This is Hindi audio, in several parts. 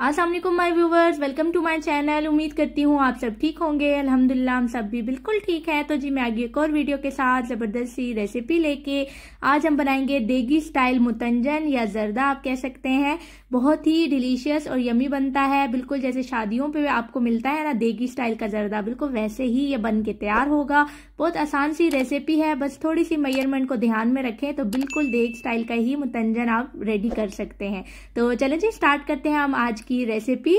अस्सलाम वालेकुम my viewers, welcome to my channel. उम्मीद करती हूँ आप सब ठीक होंगे। अल्हम्दुलिल्लाह हम सब भी बिल्कुल ठीक है। तो जी मैं आगे एक और वीडियो के साथ ज़बरदस्त सी रेसिपी लेके आज हम बनाएंगे देगी स्टाइल मुतंजन या जर्दा आप कह सकते हैं। बहुत ही डिलीशियस और यमी बनता है, बिल्कुल जैसे शादियों पे आपको मिलता है ना देगी स्टाइल का जर्दा, बिल्कुल वैसे ही ये बन के तैयार होगा। बहुत आसान सी रेसिपी है, बस थोड़ी सी मेजरमेंट को ध्यान में रखें तो बिल्कुल देगी स्टाइल का ही मुतंजन आप रेडी कर सकते हैं। तो चलें जी स्टार्ट करते हैं हम आज की रेसिपी।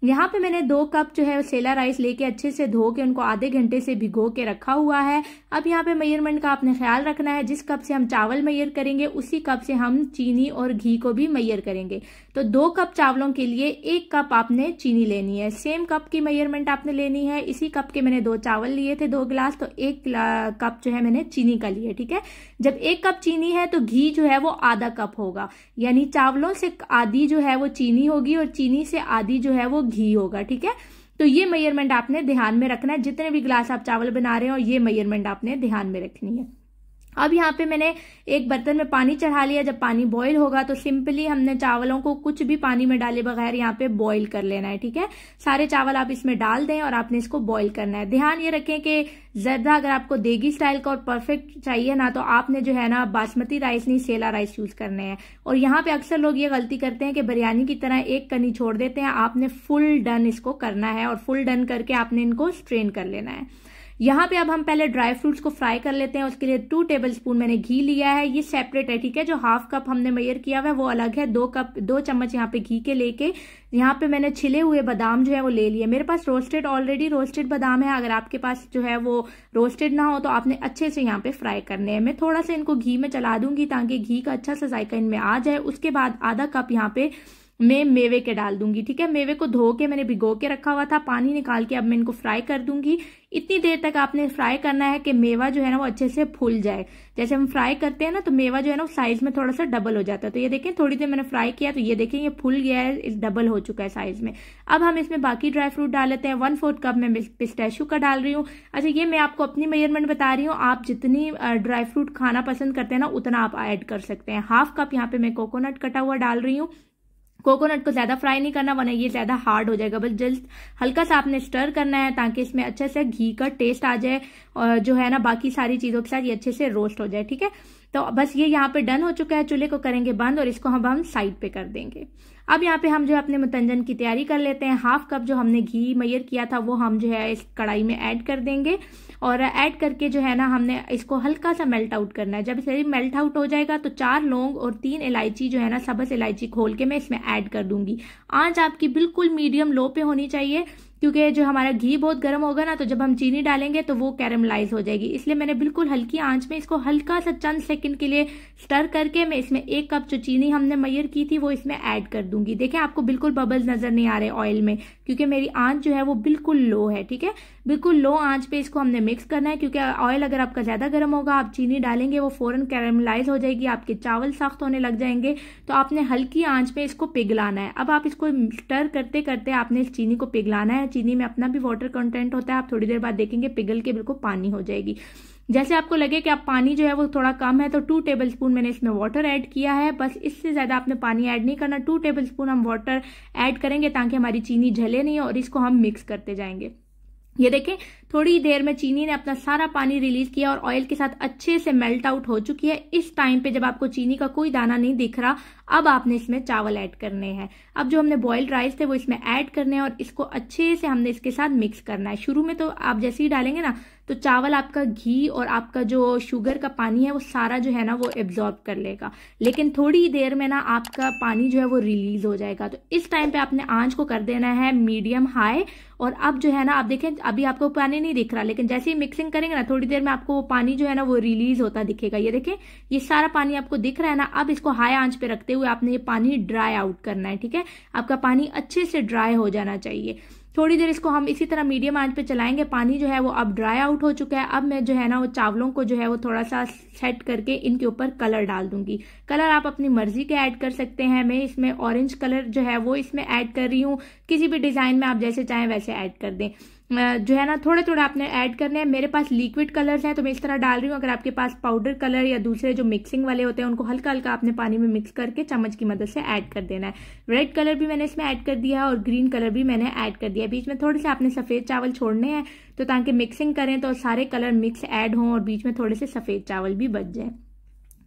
यहाँ पे मैंने 2 कप जो है सेला राइस लेके अच्छे से धो के उनको आधे घंटे से भिगो के रखा हुआ है। अब यहाँ पे मेजरमेंट का आपने ख्याल रखना है, जिस कप से हम चावल मेजर करेंगे उसी कप से हम चीनी और घी को भी मेजर करेंगे। तो 2 कप चावलों के लिए 1 कप आपने चीनी लेनी है। सेम कप की मेजरमेंट आपने लेनी है। इसी कप के मैंने 2 चावल लिए थे 2 गिलास, तो 1 कप जो है मैंने चीनी का लिया। ठीक है, जब 1 कप चीनी है तो घी जो है वो आधा कप होगा, यानी चावलों से आधी जो है वो चीनी होगी और चीनी से आधी जो है वो घी होगा। ठीक है, तो ये मेजरमेंट आपने ध्यान में रखना है। जितने भी गिलास आप चावल बना रहे हो ये मेजरमेंट आपने ध्यान में रखनी है। अब यहाँ पे मैंने एक बर्तन में पानी चढ़ा लिया। जब पानी बॉईल होगा तो सिंपली हमने चावलों को कुछ भी पानी में डाले बगैर यहाँ पे बॉईल कर लेना है। ठीक है, सारे चावल आप इसमें डाल दें और आपने इसको बॉईल करना है। ध्यान ये रखें कि जर्दा अगर आपको देगी स्टाइल का और परफेक्ट चाहिए ना तो आपने जो है ना बासमती राइस नहीं सेला राइस यूज करने हैं। और यहाँ पे अक्सर लोग ये गलती करते हैं कि बिरयानी की तरह एक कनी छोड़ देते हैं। आपने फुल डन इसको करना है और फुल डन करके आपने इनको स्ट्रेन कर लेना है। यहाँ पे अब हम पहले ड्राई फ्रूट्स को फ्राई कर लेते हैं। उसके लिए 2 टेबलस्पून मैंने घी लिया है, ये सेपरेट है। ठीक है, जो हाफ कप हमने मेजर किया हुआ है वो अलग है। 2 चम्मच यहाँ पे घी के लेके यहाँ पे मैंने छिले हुए बादाम जो है वो ले लिए। मेरे पास ऑलरेडी रोस्टेड बादाम है। अगर आपके पास जो है वो रोस्टेड ना हो तो आपने अच्छे से यहाँ पे फ्राई करने हैं। मैं थोड़ा सा इनको घी में चला दूंगी ताकि घी का अच्छा सा जायका इनमें आ जाए। उसके बाद आधा कप यहाँ पे मैं मेवे के डाल दूंगी। ठीक है, मेवे को धो के मैंने भिगो के रखा हुआ था, पानी निकाल के अब मैं इनको फ्राई कर दूंगी। इतनी देर तक आपने फ्राई करना है कि मेवा जो है ना वो अच्छे से फूल जाए। जैसे हम फ्राई करते हैं ना तो मेवा जो है ना वो साइज में थोड़ा सा डबल हो जाता है। तो ये देखें थोड़ी देर मैंने फ्राई किया तो ये देखें ये फूल गया है, डबल हो चुका है साइज में। अब हम इसमें बाकी ड्राई फ्रूट डाल लेते हैं। 1/4 कप मैं पिस्ताशियो का डाल रही हूँ। अच्छा, ये मैं आपको अपनी मेजरमेंट बता रही हूँ, आप जितनी ड्राई फ्रूट खाना पसंद करते हैं ना उतना आप ऐड कर सकते हैं। हाफ कप यहाँ पे मैं कोकोनट कटा हुआ डाल रही हूँ। कोकोनट को ज्यादा फ्राई नहीं करना वरना ये ज्यादा हार्ड हो जाएगा, बस जस्ट हल्का सा आपने स्टर करना है ताकि इसमें अच्छे से घी का टेस्ट आ जाए और जो है ना बाकी सारी चीजों के साथ ये अच्छे से रोस्ट हो जाए। ठीक है, तो बस ये यहाँ पे डन हो चुका है। चूल्हे को करेंगे बंद और इसको हम साइड पे कर देंगे। अब यहाँ पे हम जो है अपने मुतंजन की तैयारी कर लेते हैं। हाफ कप जो हमने घी मेजर किया था वो हम जो है इस कढ़ाई में ऐड कर देंगे और ऐड करके जो है ना हमने इसको हल्का सा मेल्ट आउट करना है। जब इसे मेल्ट आउट हो जाएगा तो 4 लौंग और 3 इलायची जो है ना सब्ज़ इलायची खोल के मैं इसमें ऐड कर दूंगी। आंच आपकी बिल्कुल मीडियम लो पे होनी चाहिए क्योंकि जो हमारा घी बहुत गर्म होगा ना तो जब हम चीनी डालेंगे तो वो कैरमलाइज हो जाएगी। इसलिए मैंने बिल्कुल हल्की आंच में इसको हल्का सा चंद सेकंड के लिए स्टर करके मैं इसमें 1 कप जो चीनी हमने मेजर की थी वो इसमें ऐड कर दूंगी। देखें आपको बिल्कुल बबल्स नजर नहीं आ रहे ऑयल में क्योंकि मेरी आंच जो है वो बिल्कुल लो है। ठीक है, बिल्कुल लो आंच पे इसको हमने मिक्स करना है क्योंकि ऑयल अगर आपका ज्यादा गर्म होगा आप चीनी डालेंगे वो फौरन कैरमलाइज हो जाएगी, आपके चावल सख्त होने लग जाएंगे। तो आपने हल्की आंच पे इसको पिघलाना है। अब आप इसको स्टर करते करते आपने इस चीनी को पिघलाना है। चीनी में अपना भी वाटर कंटेंट होता है, आप थोड़ी देर बाद देखेंगे पिघल के बिल्कुल पानी हो जाएगी। जैसे आपको लगे कि आप पानी जो है वो थोड़ा कम है तो 2 टेबलस्पून मैंने इसमें वाटर ऐड किया है। बस इससे ज्यादा आपने पानी ऐड नहीं करना। 2 टेबलस्पून हम वाटर ऐड करेंगे ताकि हमारी चीनी जले नहीं और इसको हम मिक्स करते जाएंगे। ये देखें थोड़ी देर में चीनी ने अपना सारा पानी रिलीज किया और ऑयल के साथ अच्छे से मेल्ट आउट हो चुकी है। इस टाइम पे जब आपको चीनी का कोई दाना नहीं दिख रहा अब आपने इसमें चावल ऐड करने हैं। अब जो हमने बॉइल्ड राइस थे वो इसमें ऐड करने हैं और इसको अच्छे से हमने इसके साथ मिक्स करना है। शुरू में तो आप जैसे ही डालेंगे ना तो चावल आपका घी और आपका जो शुगर का पानी है वो सारा जो है ना वो एब्जॉर्ब कर लेगा, लेकिन थोड़ी देर में ना आपका पानी जो है वो रिलीज हो जाएगा। तो इस टाइम पे आपने आंच को कर देना है मीडियम हाई। और अब जो है ना आप देखें अभी आपको पानी नहीं दिख रहा, लेकिन जैसे ही मिक्सिंग करेंगे ना थोड़ी देर में आपको वो पानी जो है ना वो रिलीज होता दिखेगा। ये देखें ये सारा पानी आपको दिख रहा है ना। अब इसको हाई आंच पे रखते हुए आपने ये पानी ड्राई आउट करना है। ठीक है, आपका पानी अच्छे से ड्राई हो जाना चाहिए। थोड़ी देर इसको हम इसी तरह मीडियम आंच पे चलाएंगे। पानी जो है वो अब ड्राई आउट हो चुका है। अब मैं जो है ना वो चावलों को जो है वो थोड़ा सा सेट करके इनके ऊपर कलर डाल दूंगी। कलर आप अपनी मर्जी के ऐड कर सकते हैं। मैं इसमें ऑरेंज कलर जो है वो इसमें ऐड कर रही हूँ। किसी भी डिजाइन में आप जैसे चाहें वैसे ऐड कर दें। जो है ना थोड़े थोड़े आपने ऐड करने हैं। मेरे पास लिक्विड कलर्स हैं तो मैं इस तरह डाल रही हूँ। अगर आपके पास पाउडर कलर या दूसरे जो मिक्सिंग वाले होते हैं उनको हल्का हल्का आपने पानी में मिक्स करके चम्मच की मदद से ऐड कर देना है। रेड कलर भी मैंने इसमें ऐड कर दिया है और ग्रीन कलर भी मैंने ऐड कर दिया है। बीच में थोड़े से आपने सफेद चावल छोड़ने हैं तो ताकि मिक्सिंग करें तो सारे कलर मिक्स ऐड हों और बीच में थोड़े से सफेद चावल भी बच जाए।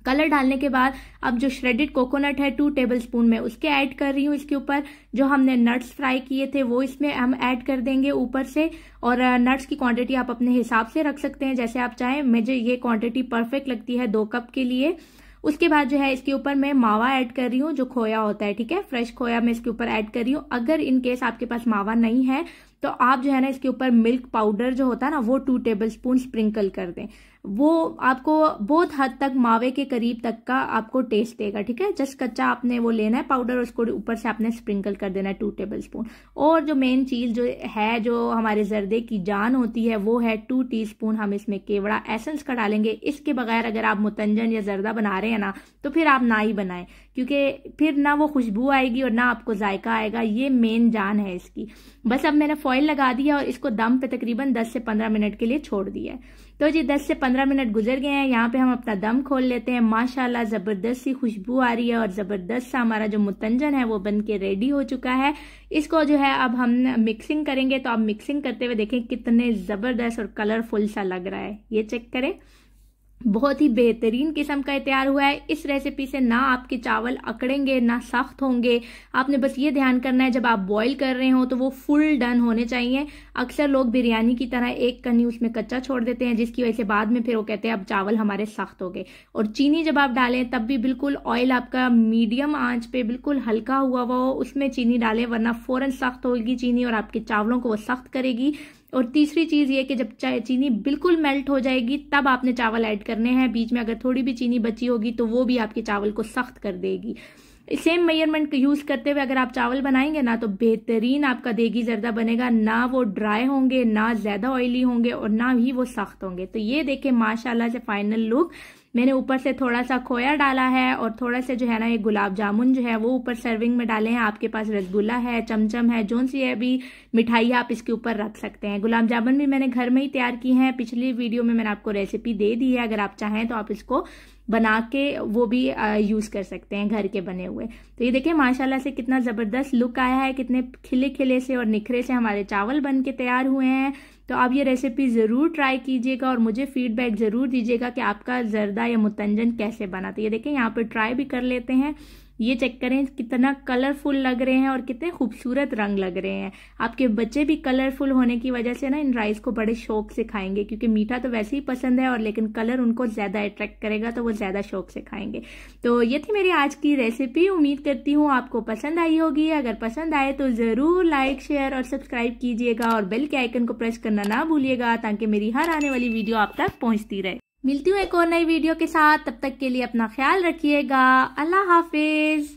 कलर डालने के बाद अब जो श्रेडेड कोकोनट है 2 टेबलस्पून में उसके ऐड कर रही हूँ इसके ऊपर। जो हमने नट्स फ्राई किए थे वो इसमें हम ऐड कर देंगे ऊपर से। और नट्स की क्वांटिटी आप अपने हिसाब से रख सकते हैं जैसे आप चाहें। मुझे ये क्वांटिटी परफेक्ट लगती है 2 कप के लिए। उसके बाद जो है इसके ऊपर मैं मावा ऐड कर रही हूँ, जो खोया होता है, ठीक है, फ्रेश खोया मैं इसके ऊपर ऐड कर रही हूँ। अगर इन केस आपके पास मावा नहीं है तो आप जो है ना इसके ऊपर मिल्क पाउडर जो होता है ना वो 2 टेबलस्पून स्प्रिंकल कर दें। वो आपको बहुत हद तक मावे के करीब तक का आपको टेस्ट देगा, ठीक है। जस्ट कच्चा आपने वो लेना है पाउडर, उसको ऊपर से आपने स्प्रिंकल कर देना है 2 टेबलस्पून। और जो मेन चीज जो है, जो हमारे जर्दे की जान होती है, वो है 2 टीस्पून हम इसमें केवड़ा एसेंस का डालेंगे। इसके बगैर अगर आप मुतंजन या जर्दा बना रहे हैं ना तो फिर आप ना ही बनाएं, क्योंकि फिर ना वो खुशबू आएगी और ना आपको जायका आएगा। ये मेन जान है इसकी। बस अब मैंने फॉइल लगा दिया और इसको दम पे तकरीबन 10 से 15 मिनट के लिए छोड़ दिया है। तो जी 10 से 15 मिनट गुजर गए हैं। यहाँ पे हम अपना दम खोल लेते हैं। माशाल्लाह जबरदस्त सी खुशबू आ रही है और जबरदस्त सा हमारा जो मुतंजन है वो बन के रेडी हो चुका है। इसको जो है अब हम मिक्सिंग करेंगे। तो आप मिक्सिंग करते हुए देखें कितने जबरदस्त और कलरफुल सा लग रहा है। ये चेक करें, बहुत ही बेहतरीन किस्म का तैयार हुआ है। इस रेसिपी से ना आपके चावल अकड़ेंगे ना सख्त होंगे। आपने बस ये ध्यान करना है जब आप बॉईल कर रहे हो तो वो फुल डन होने चाहिए। अक्सर लोग बिरयानी की तरह एक कनी उसमें कच्चा छोड़ देते हैं, जिसकी वजह से बाद में फिर वो कहते हैं अब चावल हमारे सख्त हो गए। और चीनी जब आप डालें तब भी बिल्कुल ऑयल आपका मीडियम आंच पे बिल्कुल हल्का हुआ हो उसमें चीनी डालें, वरना फौरन सख्त होगी चीनी और आपके चावलों को वो सख्त करेगी। और तीसरी चीज ये कि जब चीनी बिल्कुल मेल्ट हो जाएगी तब आपने चावल ऐड करने हैं। बीच में अगर थोड़ी भी चीनी बची होगी तो वो भी आपके चावल को सख्त कर देगी। सेम मेजरमेंट यूज करते हुए अगर आप चावल बनाएंगे ना तो बेहतरीन आपका देगी जर्दा बनेगा। ना वो ड्राई होंगे, ना ज्यादा ऑयली होंगे और ना ही वो सख्त होंगे। तो ये देखें माशाल्लाह से फाइनल लुक। मैंने ऊपर से थोड़ा सा खोया डाला है और थोड़ा सा जो है ना ये गुलाब जामुन जो है वो ऊपर सर्विंग में डाले हैं। आपके पास रसगुल्ला है, चमचम है, जोन सी है भी मिठाई आप इसके ऊपर रख सकते हैं। गुलाब जामुन भी मैंने घर में ही तैयार की हैं। पिछली वीडियो में मैंने आपको रेसिपी दे दी है, अगर आप चाहें तो आप इसको बना के वो भी यूज कर सकते हैं घर के बने हुए। तो ये देखिए माशाल्लाह से कितना जबरदस्त लुक आया है, कितने खिले खिले से और निखरे से हमारे चावल बन के तैयार हुए हैं। तो आप ये रेसिपी जरूर ट्राई कीजिएगा और मुझे फीडबैक जरूर दीजिएगा कि आपका जर्दा या मुतंजन कैसे बना। तो ये देखें यहाँ पे ट्राई भी कर लेते हैं। ये चेक करें कितना कलरफुल लग रहे हैं और कितने खूबसूरत रंग लग रहे हैं। आपके बच्चे भी कलरफुल होने की वजह से ना इन राइस को बड़े शौक से खाएंगे, क्योंकि मीठा तो वैसे ही पसंद है और लेकिन कलर उनको ज्यादा अट्रैक्ट करेगा तो वो ज्यादा शौक से खाएंगे। तो ये थी मेरी आज की रेसिपी। उम्मीद करती हूँ आपको पसंद आई होगी। अगर पसंद आए तो जरूर लाइक, शेयर और सब्सक्राइब कीजिएगा और बेल के आइकन को प्रेस करना ना भूलिएगा ताकि मेरी हर आने वाली वीडियो आप तक पहुंचती रहे। मिलती हूँ एक और नई वीडियो के साथ, तब तक के लिए अपना ख्याल रखिएगा। अल्लाह हाफिज।